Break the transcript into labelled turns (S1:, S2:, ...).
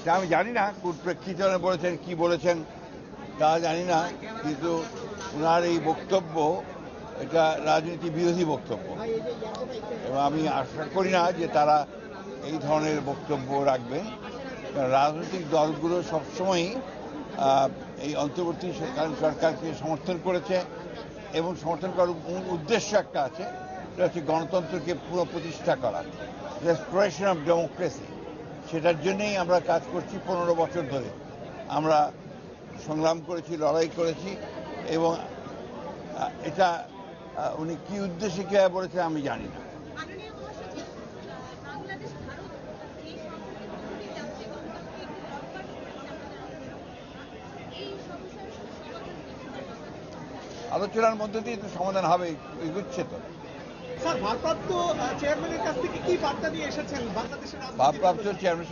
S1: তা আমি জানি না কোন প্রেক্ষিতে বলেছেন, কি বলেছেন তা জানি না, কিন্তু ওনার এই বক্তব্য এটা রাজনীতি বিরোধী বক্তব্য, এবং আমি আশা করি না যে তারা এই ধরনের বক্তব্য রাখবেন। কারণ রাজনৈতিক দলগুলো সবসময়ই এই অন্তর্বর্তীকালীন সরকারকে সমর্থন করেছে, এবং সমর্থন করার উদ্দেশ্য একটা আছে, সেটা হচ্ছে গণতন্ত্রকে পুনঃপ্রতিষ্ঠা করা, রেস্টোরেশন অফ ডেমোক্রেসি। সেটার জন্যেই আমরা কাজ করছি 15 বছর ধরে। আমরা সংগ্রাম করেছি, লড়াই করেছি, এবং এটা উনি কি উদ্দেশ্যে কীভাবে বলেছেন আমি জানি না। আলোচনার মধ্যে দিয়ে তো সমাধান হবে, এগুচ্ছে তো।
S2: স্যার, ভারপ্রাপ্ত চেয়ারম্যানের কাছ থেকে কি বার্তা নিয়ে এসেছেন বাংলাদেশের?
S1: ভারপ্রাপ্ত চেয়ারম্যান